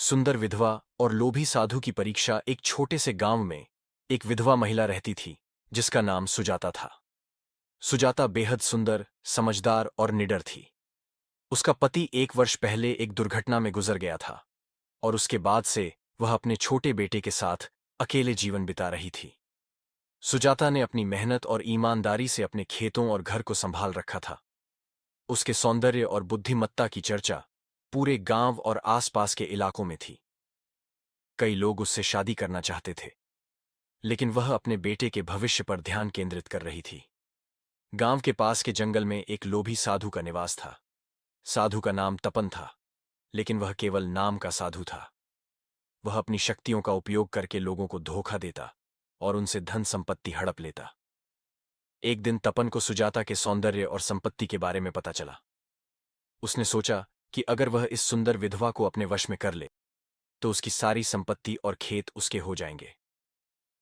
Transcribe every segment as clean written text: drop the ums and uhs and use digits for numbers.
सुंदर विधवा और लोभी साधु की परीक्षा। एक छोटे से गांव में एक विधवा महिला रहती थी जिसका नाम सुजाता था। सुजाता बेहद सुंदर, समझदार और निडर थी। उसका पति 1 वर्ष पहले एक दुर्घटना में गुजर गया था और उसके बाद से वह अपने छोटे बेटे के साथ अकेले जीवन बिता रही थी। सुजाता ने अपनी मेहनत और ईमानदारी से अपने खेतों और घर को संभाल रखा था। उसके सौंदर्य और बुद्धिमत्ता की चर्चा पूरे गांव और आसपास के इलाकों में थी। कई लोग उससे शादी करना चाहते थे, लेकिन वह अपने बेटे के भविष्य पर ध्यान केंद्रित कर रही थी। गांव के पास के जंगल में एक लोभी साधु का निवास था। साधु का नाम तपन था, लेकिन वह केवल नाम का साधु था। वह अपनी शक्तियों का उपयोग करके लोगों को धोखा देता और उनसे धन संपत्ति हड़प लेता। एक दिन तपन को सुजाता के सौंदर्य और संपत्ति के बारे में पता चला। उसने सोचा कि अगर वह इस सुंदर विधवा को अपने वश में कर ले तो उसकी सारी संपत्ति और खेत उसके हो जाएंगे।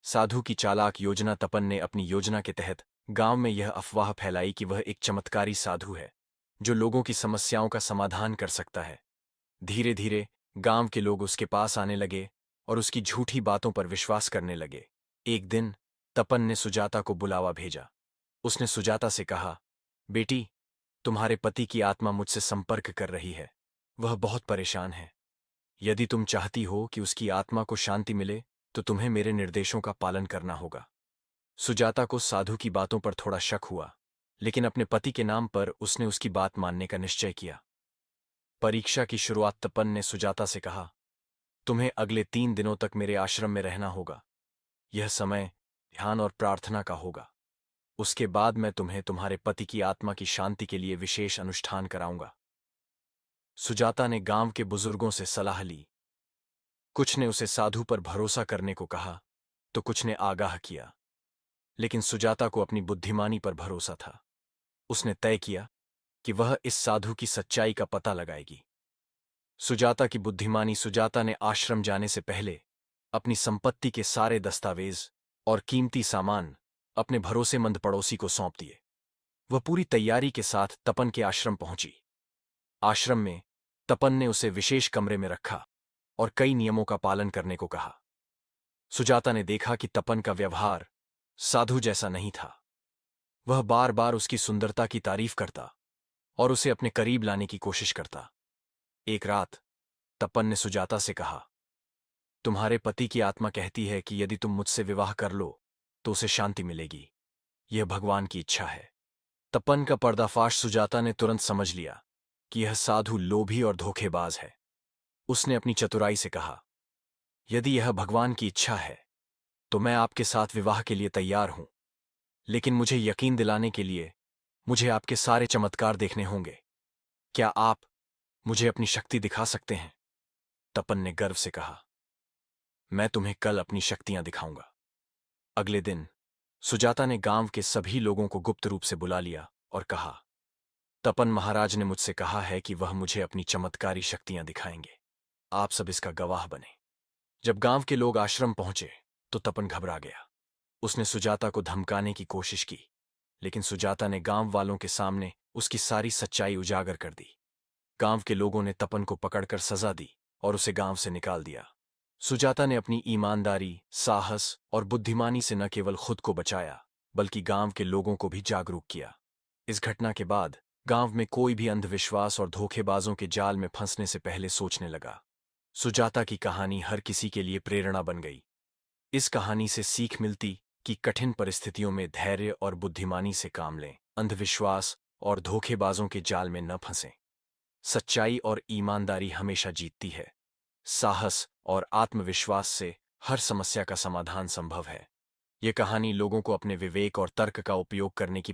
साधु की चालाक योजना। तपन ने अपनी योजना के तहत गांव में यह अफवाह फैलाई कि वह एक चमत्कारी साधु है जो लोगों की समस्याओं का समाधान कर सकता है। धीरे धीरे गांव के लोग उसके पास आने लगे और उसकी झूठी बातों पर विश्वास करने लगे। एक दिन तपन ने सुजाता को बुलावा भेजा। उसने सुजाता से कहा, बेटी, तुम्हारे पति की आत्मा मुझसे संपर्क कर रही है। वह बहुत परेशान है। यदि तुम चाहती हो कि उसकी आत्मा को शांति मिले तो तुम्हें मेरे निर्देशों का पालन करना होगा। सुजाता को साधु की बातों पर थोड़ा शक हुआ, लेकिन अपने पति के नाम पर उसने उसकी बात मानने का निश्चय किया। परीक्षा की शुरुआत। तपन ने सुजाता से कहा, तुम्हें अगले 3 दिनों तक मेरे आश्रम में रहना होगा। यह समय ध्यान और प्रार्थना का होगा। उसके बाद मैं तुम्हें तुम्हारे पति की आत्मा की शांति के लिए विशेष अनुष्ठान कराऊंगा। सुजाता ने गांव के बुजुर्गों से सलाह ली। कुछ ने उसे साधु पर भरोसा करने को कहा तो कुछ ने आगाह किया, लेकिन सुजाता को अपनी बुद्धिमानी पर भरोसा था। उसने तय किया कि वह इस साधु की सच्चाई का पता लगाएगी। सुजाता की बुद्धिमानी। सुजाता ने आश्रम जाने से पहले अपनी संपत्ति के सारे दस्तावेज और कीमती सामान अपने भरोसेमंद पड़ोसी को सौंप दिए। वह पूरी तैयारी के साथ तपन के आश्रम पहुंची। आश्रम में तपन ने उसे विशेष कमरे में रखा और कई नियमों का पालन करने को कहा। सुजाता ने देखा कि तपन का व्यवहार साधु जैसा नहीं था। वह बार बार उसकी सुंदरता की तारीफ करता और उसे अपने करीब लाने की कोशिश करता। एक रात तपन ने सुजाता से कहा, तुम्हारे पति की आत्मा कहती है कि यदि तुम मुझसे विवाह कर लो तो उसे शांति मिलेगी। यह भगवान की इच्छा है। तपन का पर्दाफाश। सुजाता ने तुरंत समझ लिया कि यह साधु लोभी और धोखेबाज है। उसने अपनी चतुराई से कहा, यदि यह भगवान की इच्छा है तो मैं आपके साथ विवाह के लिए तैयार हूं, लेकिन मुझे यकीन दिलाने के लिए मुझे आपके सारे चमत्कार देखने होंगे। क्या आप मुझे अपनी शक्ति दिखा सकते हैं? तपन ने गर्व से कहा, मैं तुम्हें कल अपनी शक्तियां दिखाऊंगा। अगले दिन सुजाता ने गांव के सभी लोगों को गुप्त रूप से बुला लिया और कहा, तपन महाराज ने मुझसे कहा है कि वह मुझे अपनी चमत्कारी शक्तियां दिखाएंगे। आप सब इसका गवाह बने। जब गांव के लोग आश्रम पहुंचे तो तपन घबरा गया। उसने सुजाता को धमकाने की कोशिश की, लेकिन सुजाता ने गांव वालों के सामने उसकी सारी सच्चाई उजागर कर दी। गांव के लोगों ने तपन को पकड़कर सजा दी और उसे गांव से निकाल दिया। सुजाता ने अपनी ईमानदारी, साहस और बुद्धिमानी से न केवल खुद को बचाया, बल्कि गांव के लोगों को भी जागरूक किया। इस घटना के बाद गांव में कोई भी अंधविश्वास और धोखेबाजों के जाल में फंसने से पहले सोचने लगा। सुजाता की कहानी हर किसी के लिए प्रेरणा बन गई। इस कहानी से सीख मिलती कि कठिन परिस्थितियों में धैर्य और बुद्धिमानी से काम लें, अंधविश्वास और धोखेबाजों के जाल में न फंसें। सच्चाई और ईमानदारी हमेशा जीतती है। साहस और आत्मविश्वास से हर समस्या का समाधान संभव है। ये कहानी लोगों को अपने विवेक और तर्क का उपयोग करने की